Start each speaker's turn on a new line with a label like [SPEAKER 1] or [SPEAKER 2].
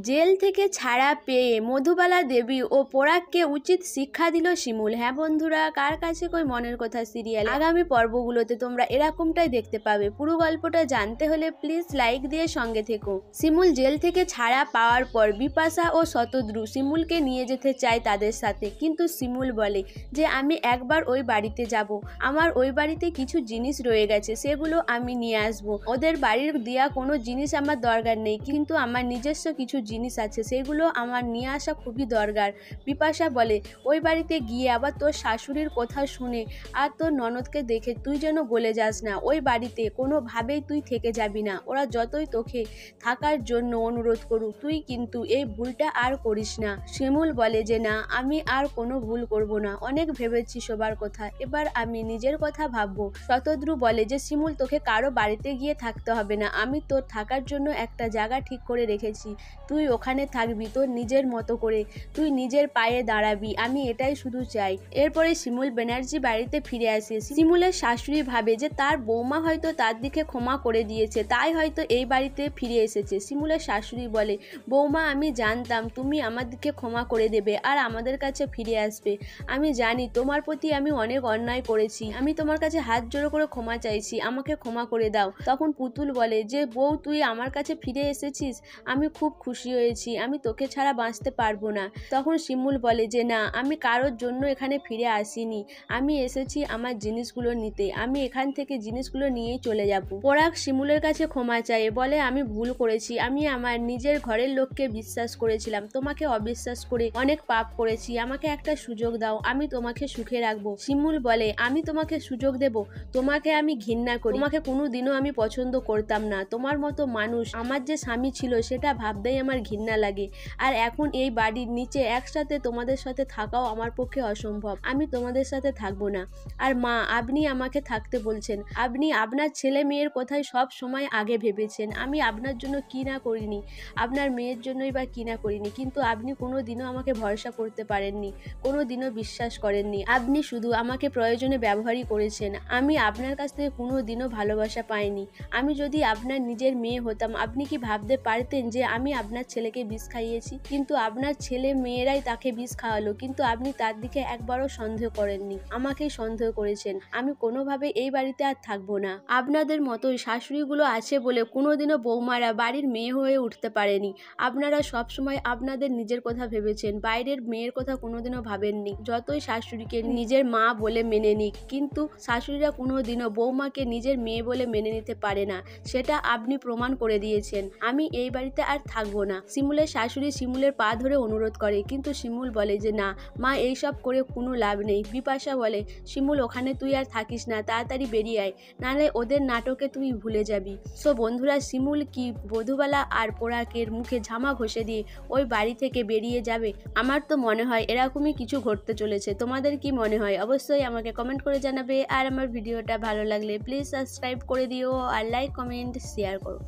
[SPEAKER 1] Jail থেকে ছাড়া পেয়ে মধুবালা দেবী ও পরাগকে উচিত শিক্ষা দিল শিমুল। হ্যাঁ বন্ধুরা, কার কাছে কই মনের কথা সিরিয়াল আগামী পর্বগুলোতে তোমরা এরকমটাই দেখতে পাবে। পুরো গল্পটা জানতে হলে প্লিজ লাইক দিয়ে সঙ্গে থেকো। শিমুল জেল থেকে ছাড়া পাওয়ার পর বিপাশা ও শতদ্রু শিমুলকে নিয়ে যেতে চায় তাদের সাথে, কিন্তু শিমুল বলে যে আমি একবার ওই বাড়িতে যাব, আমার ওই বাড়িতে কিছু জিনিস রয়ে গেছে, সেগুলো আমি নিয়ে আসবো। ওদের বাড়ির দেয়া কোনো জিনিস আমার দরকার নেই, কিন্তু আমার নিজস্ব কিছু জিনিস আছে, সেগুলো আমার নিয়ে আসা খুবই দরকার। বিপাশা বলে ওই বাড়িতে গিয়ে আবার তোর শাশুড়ির কথা শুনে আর তোর ননদকে দেখে তুই যেন গলে যাস না। ওই বাড়িতে কোনোভাবেই তুই থেকে যাবি না, ওরা যতই তোকে থাকার জন্য অনুরোধ করুক, তুই কিন্তু এই ভুলটা আর করিস না। শিমুল বলে যে না, আমি আর কোনো ভুল করব না, অনেক ভেবেছি সবার কথা, এবার আমি নিজের কথা ভাববো। শতদ্রু বলে যে শিমুল, তোকে কারো বাড়িতে গিয়ে থাকতে হবে না, আমি তোর থাকার জন্য একটা জায়গা ঠিক করে রেখেছি, তুই ওখানে থাকবি তোর নিজের মতো করে, তুই নিজের পায়ে দাঁড়াবি, আমি এটাই শুধু চাই। এরপরে শিমুল ব্যানার্জি বাড়িতে ফিরে আসে। শিমুলের শাশুড়ি ভাবে যে তার বৌমা হয়তো তার দিকে ক্ষমা করে দিয়েছে, তাই হয়তো এই বাড়িতে ফিরে এসেছে। শিমুলের শাশুড়ি বলে বৌমা, আমি জানতাম তুমি আমার দিকে ক্ষমা করে দেবে আর আমাদের কাছে ফিরে আসবে, আমি জানি তোমার প্রতি আমি অনেক অন্যায় করেছি, আমি তোমার কাছে হাত জোড়ো করে ক্ষমা চাইছি, আমাকে ক্ষমা করে দাও। তখন পুতুল বলে যে বউ, তুই আমার কাছে ফিরে এসেছিস, আমি খুব খুশি হয়েছি, আমি তোকে ছাড়া বাঁচতে পারবো না। তখন শিমুল বলে যে না, আমি কারোর জন্য এখানে ফিরে আসিনি, আমি এসেছি আমার জিনিসগুলো নিতে, আমি এখান থেকে জিনিসগুলো নিয়েই চলে যাব। পরাগ শিমুলের কাছে ক্ষমা চায়, বলে আমি ভুল করেছি, আমি আমার নিজের ঘরের লোককে বিশ্বাস করেছিলাম, তোমাকে অবিশ্বাস করে অনেক পাপ করেছি, আমাকে একটা সুযোগ দাও, আমি তোমাকে সুখে রাখবো। শিমুল বলে আমি তোমাকে সুযোগ দেব, তোমাকে আমি ঘৃণা করি, তোমাকে কোনোদিনও আমি পছন্দ করতাম না, তোমার মতো মানুষ আমার যে স্বামী ছিল সেটা ভাবতেই আমার ঘৃণা লাগে, আর এখন এই বাড়ির নিচে একসাথে তোমাদের সাথে থাকাও আমার পক্ষে অসম্ভব, আমি তোমাদের সাথে থাকবো না। আর মা, আপনি আমাকে থাকতে বলছেন, আপনি আপনার ছেলে মেয়ের কথাই সব সময় আগে ভেবেছেন, আমি আপনার জন্য কি না করিনি, আপনার মেয়ের জন্যই বা কি না করিনি, কিন্তু আপনি কোনোদিনও আমাকে ভরসা করতে পারেননি, কোনোদিনও বিশ্বাস করেননি, আপনি শুধু আমাকে প্রয়োজনে ব্যবহারই করেছেন, আমি আপনার কাছ থেকে কোনোদিনও ভালোবাসা পাইনি। আমি যদি আপনার নিজের মেয়ে হতাম, আপনি কি ভাবতে পারতেন যে আমি আপনার ছেলেকে বিষ খাইয়েছি? কিন্তু আপনার ছেলে মেয়েরাই তাকে বিষ খাওয়ালো, কিন্তু আপনি তার দিকে একবারও সন্দেহ করেননি, আমাকেই সন্দেহ করেছেন। আমি কোনোভাবে এই বাড়িতে আর থাকবো না। আপনাদের মতোই শাশুড়িগুলো আছে বলে কোনোদিনও বৌমারা বাড়ির মেয়ে হয়ে উঠতে পারেনি, আপনারা সবসময় আপনাদের নিজের কথা ভেবেছেন, বাইরের মেয়ের কথা কোনোদিনও ভাবেননি। যতই শাশুড়িকে নিজের মা বলে মেনে নিক, কিন্তু শাশুড়িরা কোনোদিনও বৌমাকে নিজের মেয়ে বলে মেনে নিতে পারে না, সেটা আপনি প্রমাণ করে দিয়েছেন। আমি এই বাড়িতে আর থাকবো না। শিমুলের শাশুড়ি শিমুলের পা ধরে অনুরোধ করে, কিন্তু শিমুল বলে যে না মা, এইসব করে কোনো লাভ নেই। বিপাশা বলে শিমুল, ওখানে তুই আর থাকিস না, তাড়াতাড়ি বেরিয়ে আয়, নাহলে ওদের নাটকে তুই ভুলে যাবি। সো বন্ধুরা, শিমুল কি মধুবালা আর পরাগের মুখে ঝামা ঘষে দিয়ে ওই বাড়ি থেকে বেরিয়ে যাবে? আমার তো মনে হয় এরকমই কিছু ঘটতে চলেছে। তোমাদের কি মনে হয় অবশ্যই আমাকে কমেন্ট করে জানাবে, আর আমার ভিডিওটা ভালো লাগলে প্লিজ সাবস্ক্রাইব করে দিও আর লাইক কমেন্ট শেয়ার করো।